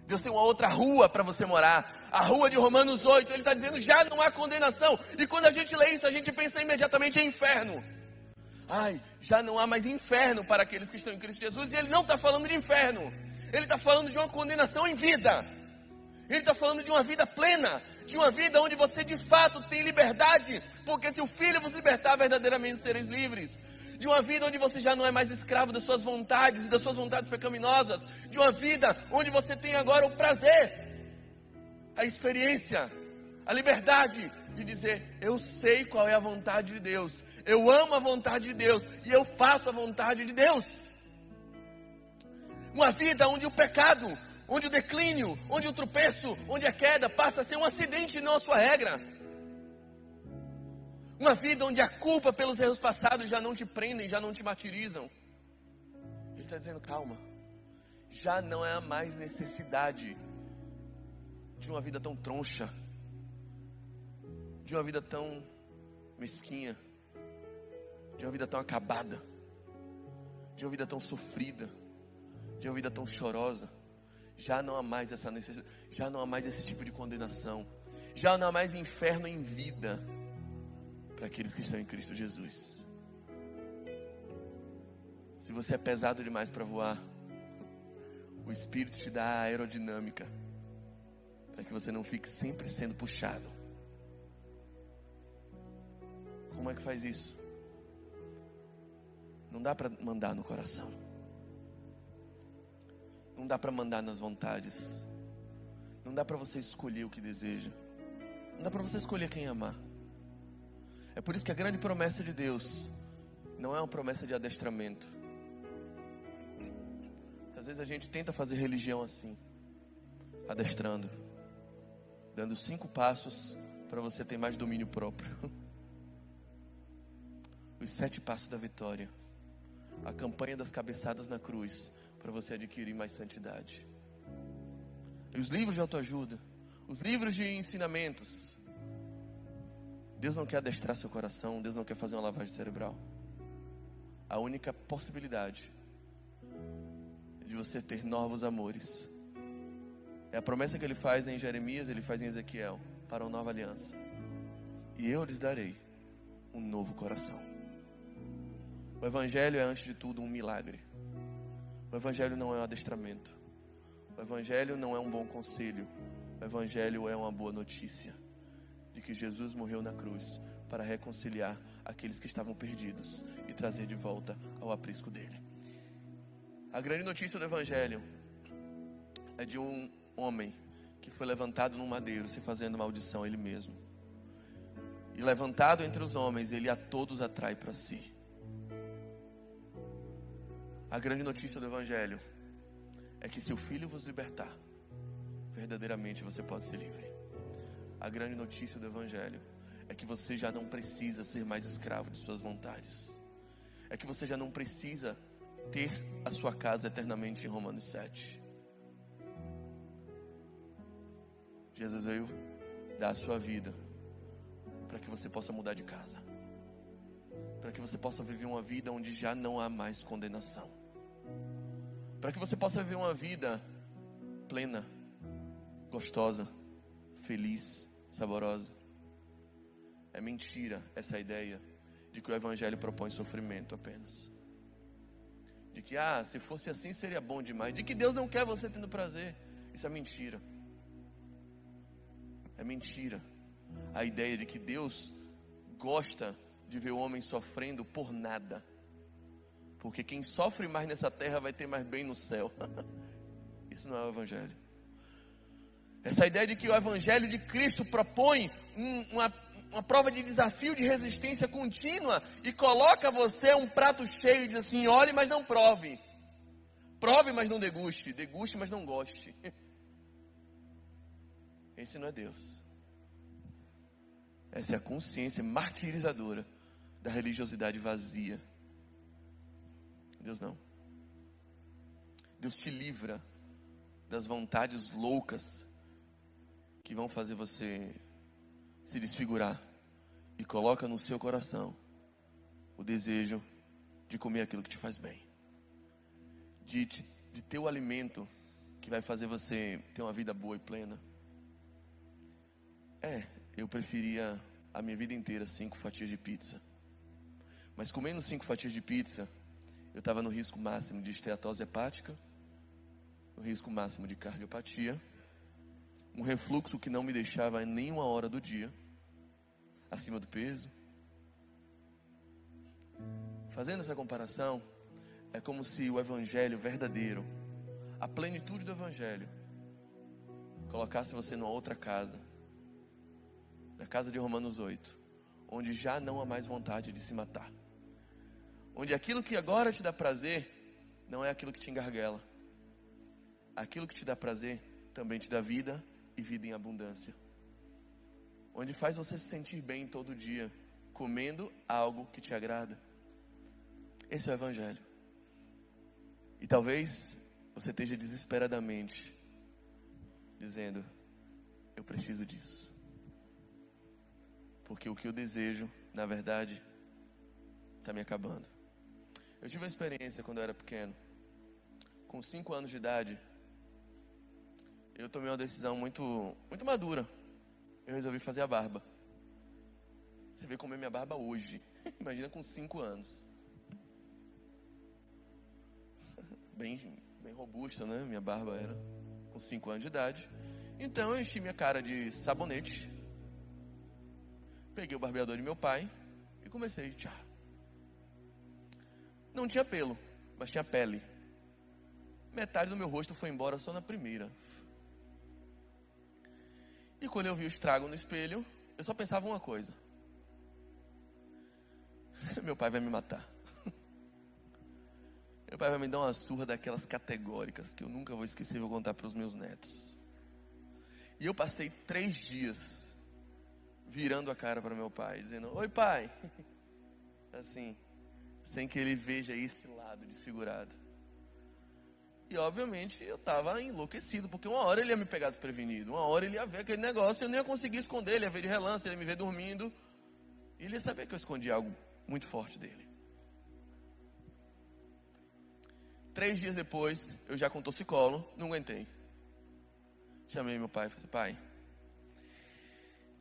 Deus tem uma outra rua para você morar. A rua de Romanos 8, ele está dizendo: já não há condenação. E quando a gente lê isso, a gente pensa imediatamente em inferno. Já não há mais inferno para aqueles que estão em Cristo Jesus. E ele não está falando de inferno. Ele está falando de uma condenação em vida. Ele está falando de uma vida plena. De uma vida onde você de fato tem liberdade. Porque se o Filho vos libertar, verdadeiramente sereis livres. De uma vida onde você já não é mais escravo das suas vontades e das suas vontades pecaminosas. De uma vida onde você tem agora o prazer, a experiência, a liberdade de dizer: eu sei qual é a vontade de Deus, eu amo a vontade de Deus e eu faço a vontade de Deus. Uma vida onde o pecado, onde o declínio, onde o tropeço, onde a queda passa a ser um acidente e não a sua regra. Uma vida onde a culpa pelos erros passados já não te prendem, já não te martirizam. Ele está dizendo: calma, já não há mais necessidade de uma vida tão troncha, de uma vida tão mesquinha, de uma vida tão acabada, de uma vida tão sofrida, de uma vida tão chorosa. Já não há mais essa necessidade, já não há mais esse tipo de condenação, já não há mais inferno em vida para aqueles que estão em Cristo Jesus. Se você é pesado demais para voar, o Espírito te dá a aerodinâmica para que você não fique sempre sendo puxado. Como é que faz isso? Não dá para mandar no coração. Não dá para mandar nas vontades. Não dá para você escolher o que deseja. Não dá para você escolher quem amar. É por isso que a grande promessa de Deus não é uma promessa de adestramento. Às vezes a gente tenta fazer religião assim, adestrando, dando 5 passos para você ter mais domínio próprio. Os 7 passos da vitória. A campanha das cabeçadas na cruz, para você adquirir mais santidade. E os livros de autoajuda, os livros de ensinamentos. Deus não quer adestrar seu coração, Deus não quer fazer uma lavagem cerebral. A única possibilidade de você ter novos amores é a promessa que ele faz em Jeremias, ele faz em Ezequiel, para uma nova aliança. e eu lhes darei um novo coração. O Evangelho é, antes de tudo, um milagre. O Evangelho não é um adestramento. O Evangelho não é um bom conselho. O Evangelho é uma boa notícia de que Jesus morreu na cruz para reconciliar aqueles que estavam perdidos e trazer de volta ao aprisco dele. A grande notícia do Evangelho é de um homem que foi levantado num madeiro, se fazendo maldição a ele mesmo. E levantado entre os homens, ele a todos atrai para si. A grande notícia do Evangelho é que se o Filho vos libertar, verdadeiramente você pode ser livre. A grande notícia do Evangelho é que você já não precisa ser mais escravo de suas vontades. É que você já não precisa ter a sua casa eternamente em Romanos 7. Jesus veio dar a sua vida para que você possa mudar de casa, para que você possa viver uma vida onde já não há mais condenação, para que você possa viver uma vida plena, gostosa, feliz, saborosa. É mentira essa ideia de que o Evangelho propõe sofrimento apenas, de que se fosse assim seria bom demais, de que Deus não quer você tendo prazer. Isso é mentira. É mentira a ideia de que Deus gosta de ver o homem sofrendo por nada, porque quem sofre mais nessa terra vai ter mais bem no céu. Isso não é o Evangelho. Essa ideia de que o Evangelho de Cristo propõe uma prova de desafio, de resistência contínua, e coloca você um prato cheio e diz assim: olhe, mas não prove. Prove, mas não deguste. Deguste, mas não goste. Esse não é Deus. Essa é a consciência martirizadora da religiosidade vazia. Deus não. Deus te livra das vontades loucas que vão fazer você se desfigurar, e coloca no seu coração o desejo de comer aquilo que te faz bem, de ter o alimento que vai fazer você ter uma vida boa e plena. Eu preferia a minha vida inteira 5 fatias de pizza, mas comendo 5 fatias de pizza, eu estava no risco máximo de esteatose hepática, no risco máximo de cardiopatia, um refluxo que não me deixava em nenhuma hora do dia, acima do peso. Fazendo essa comparação, é como se o Evangelho verdadeiro, a plenitude do Evangelho, colocasse você numa outra casa, na casa de Romanos 8, onde já não há mais vontade de se matar, onde aquilo que agora te dá prazer não é aquilo que te engarguela. Aquilo que te dá prazer também te dá vida, e vida em abundância, onde faz você se sentir bem todo dia, comendo algo que te agrada. Esse é o Evangelho. E talvez você esteja desesperadamente dizendo: eu preciso disso, porque o que eu desejo, na verdade, está me acabando. Eu tive uma experiência quando eu era pequeno. Com 5 anos de idade, eu tomei uma decisão muito madura. Eu resolvi fazer a barba. Você vê como é minha barba hoje. Imagina com 5 anos. Bem robusta, né? Minha barba era com 5 anos de idade. Então eu enchi minha cara de sabonete, peguei o barbeador de meu pai e comecei. Não tinha pelo, mas tinha pele. Metade do meu rosto foi embora só na primeira. E quando eu vi o estrago no espelho, eu só pensava uma coisa: meu pai vai me matar. Meu pai vai me dar uma surra daquelas categóricas que eu nunca vou esquecer e vou contar para os meus netos. E eu passei 3 dias virando a cara para meu pai, dizendo: oi, pai. Assim, sem que ele veja esse lado desfigurado. E obviamente eu estava enlouquecido, porque uma hora ele ia me pegar desprevenido, uma hora ele ia ver aquele negócio e eu não ia conseguir esconder, ele ia ver de relance, ele ia me ver dormindo, e ele ia saber que eu escondi algo muito forte dele. 3 dias depois, eu já com torcicolo, não aguentei. Chamei meu pai e falei: pai,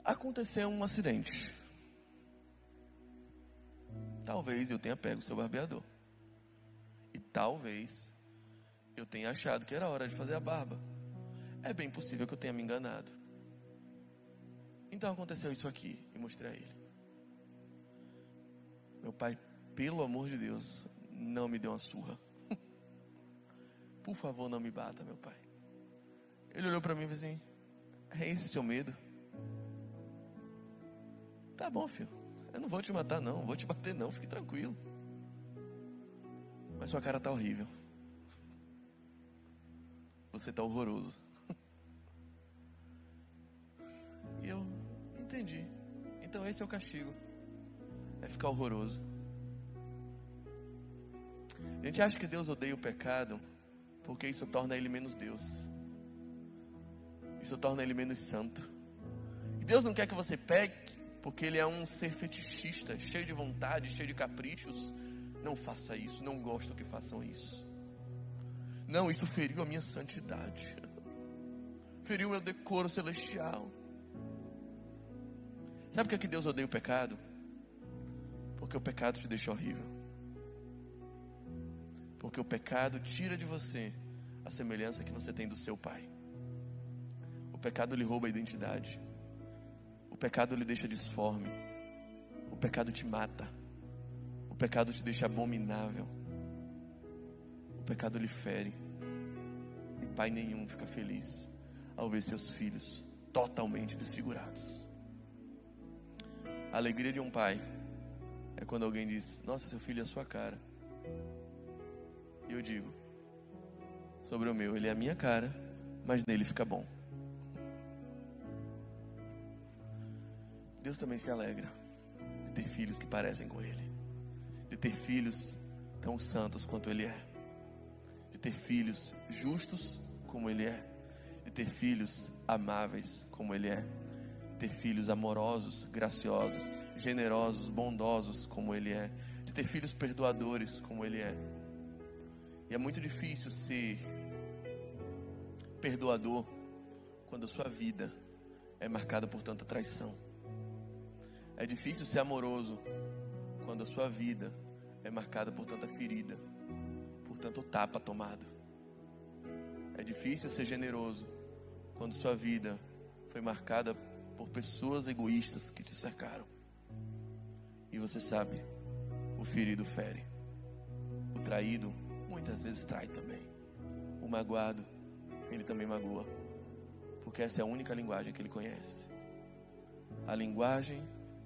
aconteceu um acidente. talvez eu tenha pego o seu barbeador. E talvez eu tenha achado que era hora de fazer a barba. É bem possível que eu tenha me enganado. Então aconteceu isso aqui, e mostrei a ele. Meu pai, pelo amor de Deus, não me dê uma surra. Por favor, não me bata, meu pai. Ele olhou para mim e disse assim: é esse seu medo? Tá bom, filho. Eu não vou te matar não, vou te bater não, fique tranquilo. Mas sua cara tá horrível. Você tá horroroso. E eu entendi. Então esse é o castigo. É ficar horroroso. A gente acha que Deus odeia o pecado porque isso torna ele menos Deus. Isso torna ele menos santo. E Deus não quer que você peque porque ele é um ser fetichista, cheio de vontade, cheio de caprichos. Não faça isso, não gosto que façam isso. Não, isso feriu a minha santidade. Feriu o meu decoro celestial. Sabe por que Deus odeia o pecado? Porque o pecado te deixa horrível. Porque o pecado tira de você a semelhança que você tem do seu pai. O pecado lhe rouba a identidade. O pecado lhe deixa disforme. O pecado te mata. O pecado te deixa abominável. O pecado lhe fere. E pai nenhum fica feliz ao ver seus filhos totalmente desfigurados. A alegria de um pai é quando alguém diz: nossa, seu filho é a sua cara. E eu digo sobre o meu: ele é a minha cara, mas nele fica bom. Deus também se alegra de ter filhos que parecem com ele, de ter filhos tão santos quanto ele é, de ter filhos justos como ele é, de ter filhos amáveis como ele é, de ter filhos amorosos, graciosos, generosos, bondosos como ele é, de ter filhos perdoadores como ele é. E é muito difícil ser perdoador quando a sua vida é marcada por tanta traição. É difícil ser amoroso quando a sua vida é marcada por tanta ferida, por tanto tapa tomado. É difícil ser generoso quando sua vida foi marcada por pessoas egoístas que te cercaram. E você sabe, o ferido fere. O traído muitas vezes trai também. O magoado, ele também magoa. Porque essa é a única linguagem que ele conhece. A linguagem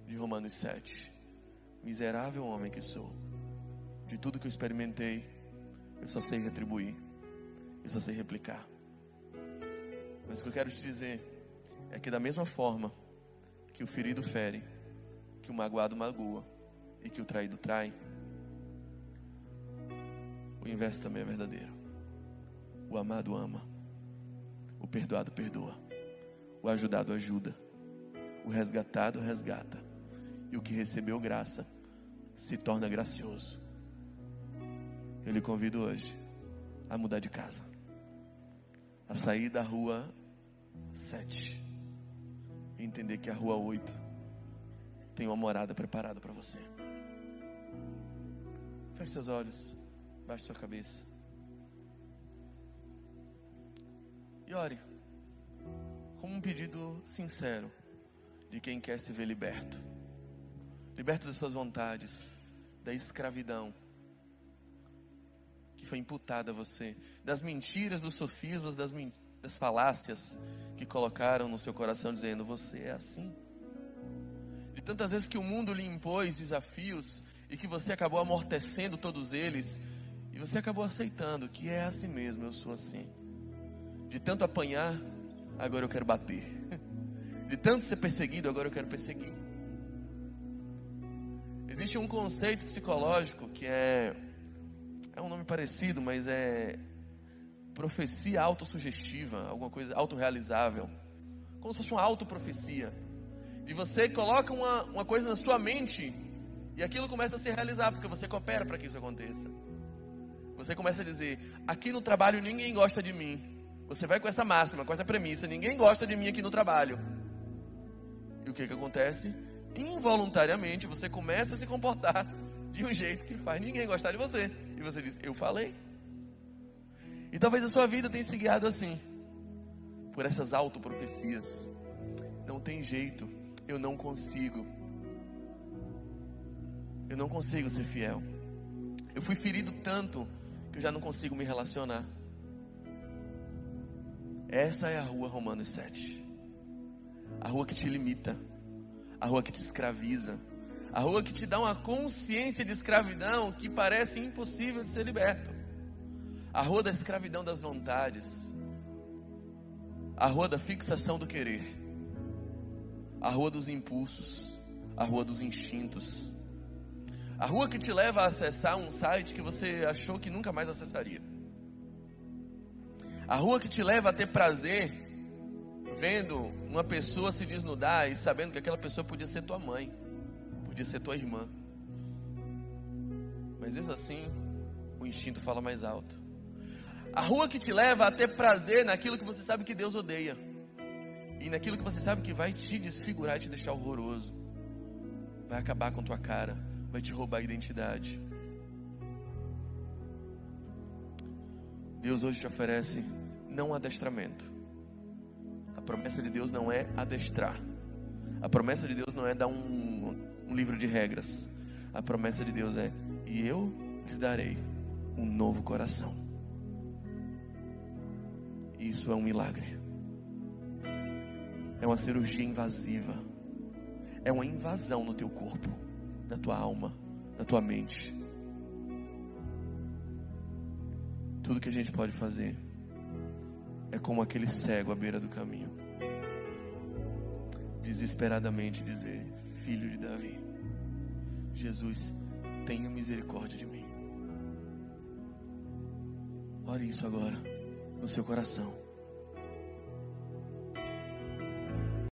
de Romanos 7. Miserável homem que sou. De tudo que eu experimentei, eu só sei retribuir. Eu só sei replicar. Mas o que eu quero te dizer é que da mesma forma que o ferido fere, que o magoado magoa e que o traído trai, o inverso também é verdadeiro. O amado ama. O perdoado perdoa. O ajudado ajuda. O resgatado resgata. E o que recebeu graça se torna gracioso. Eu lhe convido hoje a mudar de casa, a sair da rua 7 e entender que a rua 8 tem uma morada preparada para você. Feche seus olhos, baixe sua cabeça e ore como um pedido sincero de quem quer se ver liberto. Liberto das suas vontades, da escravidão que foi imputada a você, das mentiras, dos sofismas, das falácias que colocaram no seu coração dizendo: você é assim. De tantas vezes que o mundo lhe impôs desafios e que você acabou amortecendo todos eles e você acabou aceitando que é assim mesmo, eu sou assim. De tanto apanhar, agora eu quero bater. De tanto ser perseguido, agora eu quero perseguir. Existe um conceito psicológico que é um nome parecido, mas é profecia autossugestiva, alguma coisa autorrealizável, como se fosse uma autoprofecia. E você coloca uma coisa na sua mente e aquilo começa a se realizar, porque você coopera para que isso aconteça. Você começa a dizer: aqui no trabalho ninguém gosta de mim. Você vai com essa máxima, com essa premissa: ninguém gosta de mim aqui no trabalho. E o que acontece? Involuntariamente você começa a se comportar de um jeito que faz ninguém gostar de você. E você diz, eu falei. E talvez a sua vida tenha se guiado assim, por essas autoprofecias. Não tem jeito, eu não consigo. Eu não consigo ser fiel. Eu fui ferido tanto que eu já não consigo me relacionar. Essa é a rua Romanos 7. A rua que te limita, a rua que te escraviza, a rua que te dá uma consciência de escravidão que parece impossível de ser liberto. A rua da escravidão das vontades, a rua da fixação do querer, a rua dos impulsos, a rua dos instintos, a rua que te leva a acessar um site que você achou que nunca mais acessaria, a rua que te leva a ter prazer vendo uma pessoa se desnudar e sabendo que aquela pessoa podia ser tua mãe, podia ser tua irmã, mas mesmo assim o instinto fala mais alto. A rua que te leva a ter prazer naquilo que você sabe que Deus odeia, e naquilo que você sabe que vai te desfigurar e te deixar horroroso, vai acabar com tua cara, vai te roubar a identidade. Deus hoje te oferece não adestramento. A promessa de Deus não é adestrar. A promessa de Deus não é dar um livro de regras. A promessa de Deus é: e eu lhes darei um novo coração. Isso é um milagre. É uma cirurgia invasiva. É uma invasão no teu corpo, na tua alma, na tua mente. Tudo que a gente pode fazer é como aquele cego à beira do caminho, desesperadamente dizer: Filho de Davi, Jesus, tenha misericórdia de mim. Ore isso agora no seu coração.